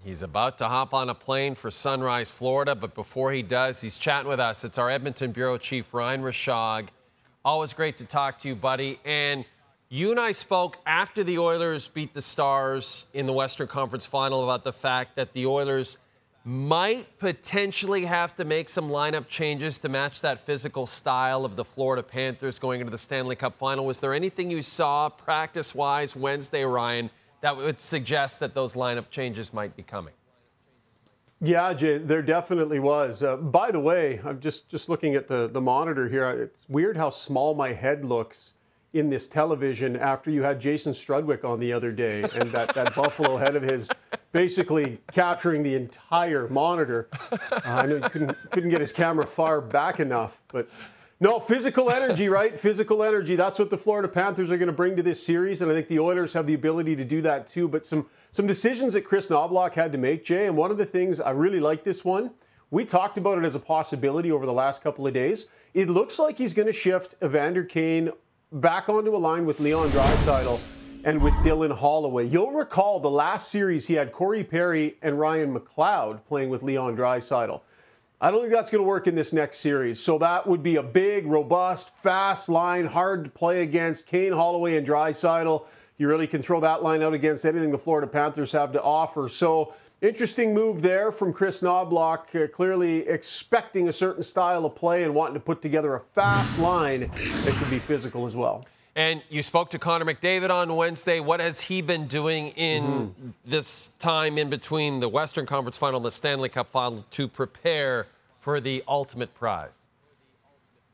He's about to hop on a plane for Sunrise, Florida, but before he does, he's chatting with us. It's our Edmonton Bureau Chief, Ryan Rishaug. Always great to talk to you, buddy. And you and I spoke after the Oilers beat the Stars in the Western Conference Final about the fact that the Oilers might potentially have to make some lineup changes to match that physical style of the Florida Panthers going into the Stanley Cup Final. Was there anything you saw practice-wise Wednesday, Ryan, that would suggest that those lineup changes might be coming? Yeah, Jay, there definitely was. By the way, I'm just looking at the monitor here. It's weird how small my head looks in this television after you had Jason Strudwick on the other day and that Buffalo head of his basically capturing the entire monitor. I know you couldn't get his camera far back enough, but no, physical energy, right? Physical energy. That's what the Florida Panthers are going to bring to this series, and I think the Oilers have the ability to do that too. But some decisions that Chris Knoblauch had to make, Jay, and one of the things I really like this one, we talked about it as a possibility over the last couple of days. It looks like he's going to shift Evander Kane back onto a line with Leon Draisaitl and with Dylan Holloway. You'll recall the last series he had Corey Perry and Ryan McLeod playing with Leon Draisaitl. I don't think that's going to work in this next series. So that would be a big, robust, fast line, hard to play against. Kane, Holloway, and Draisaitl. You really can throw that line out against anything the Florida Panthers have to offer. So interesting move there from Chris Knoblauch, clearly expecting a certain style of play and wanting to put together a fast line that could be physical as well. And you spoke to Connor McDavid on Wednesday. What has he been doing in this time in between the Western Conference Final and the Stanley Cup Final to prepare for the ultimate prize?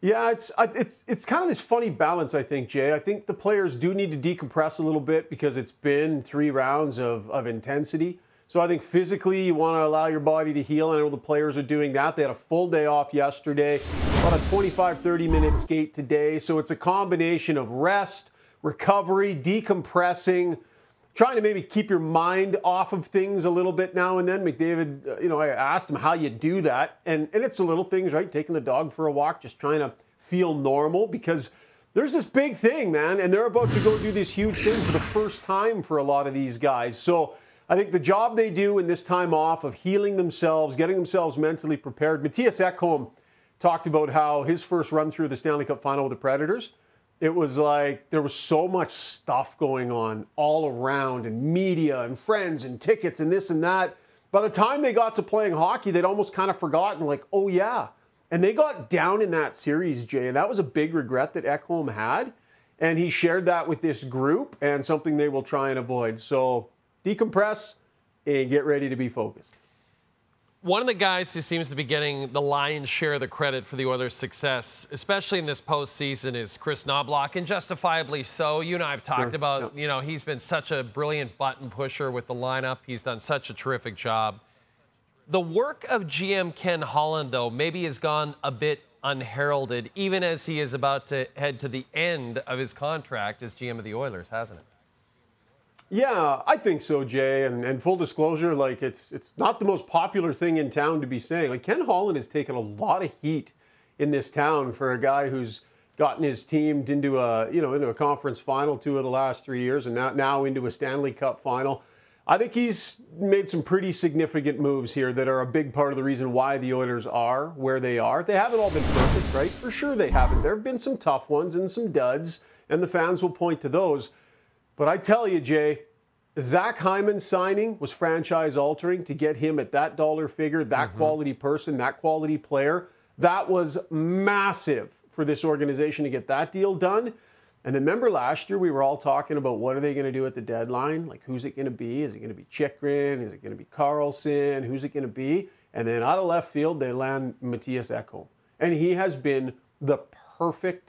Yeah, it's kind of this funny balance, I think, Jay. I think the players do need to decompress a little bit because it's been 3 rounds of intensity. So I think physically you want to allow your body to heal. I know the players are doing that. They had a full day off yesterday, about a 25, 30-minute skate today. So it's a combination of rest, recovery, decompressing, trying to maybe keep your mind off of things a little bit now and then. McDavid, I asked him how you do that. And it's the little things, right? Taking the dog for a walk, just trying to feel normal because there's this big thing, man. And they're about to go do this huge thing for the first time for a lot of these guys. So I think the job they do in this time off of healing themselves, getting themselves mentally prepared. Matthias Ekholm talked about how his first run through the Stanley Cup Final with the Predators, it was like there was so much stuff going on all around and media and friends and tickets and this and that. By the time they got to playing hockey, they'd almost kind of forgotten, like, oh yeah. And they got down in that series, Jay, and that was a big regret that Ekholm had. And he shared that with this group and something they will try and avoid. So decompress and get ready to be focused. One of the guys who seems to be getting the lion's share of the credit for the Oilers' success, especially in this postseason, is Chris Knoblauch, and justifiably so. You and I have talked about, he's been such a brilliant button pusher with the lineup. He's done such a terrific job. The work of GM Ken Holland, though, maybe has gone a bit unheralded, even as he is about to head to the end of his contract as GM of the Oilers, hasn't it? Yeah, I think so, Jay. And full disclosure, like it's not the most popular thing in town to be saying. Like Ken Holland has taken a lot of heat in this town for a guy who's gotten his team into a conference final 2 of the last 3 years, and now into a Stanley Cup final. I think he's made some pretty significant moves here that are a big part of the reason why the Oilers are where they are. They haven't all been perfect, right? For sure they haven't. There have been some tough ones and some duds, and the fans will point to those. But I tell you, Jay, Zach Hyman's signing was franchise-altering to get him at that dollar figure, that quality person, that quality player. That was massive for this organization to get that deal done. And then remember last year we were all talking about what are they going to do at the deadline? Like who's it going to be? Is it going to be Chychrun? Is it going to be Karlsson? Who's it going to be? And then out of left field they land Matthias Ekholm. And he has been the perfect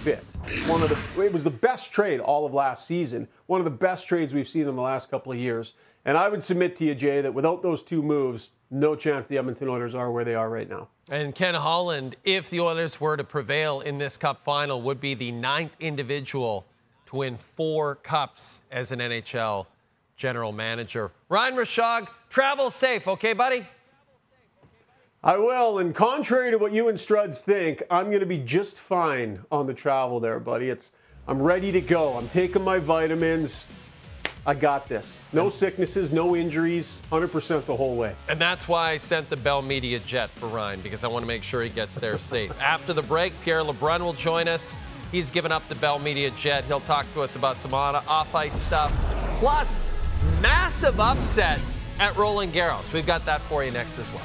fit. It was the best trade all of last season. One of the best trades we've seen in the last couple of years. And I would submit to you, Jay, that without those 2 moves, no chance the Edmonton Oilers are where they are right now. And Ken Holland, if the Oilers were to prevail in this Cup Final, would be the 9th individual to win 4 cups as an NHL general manager. Ryan Rishaug, travel safe, okay, buddy? I will, and contrary to what you and Struds think, I'm going to be just fine on the travel there, buddy. I'm ready to go. I'm taking my vitamins. I got this. No sicknesses, no injuries, 100% the whole way. And that's why I sent the Bell Media jet for Ryan, because I want to make sure he gets there safe. After the break, Pierre LeBrun will join us. He's given up the Bell Media jet. He'll talk to us about some off-ice stuff. Plus, massive upset at Roland Garros. We've got that for you next as well.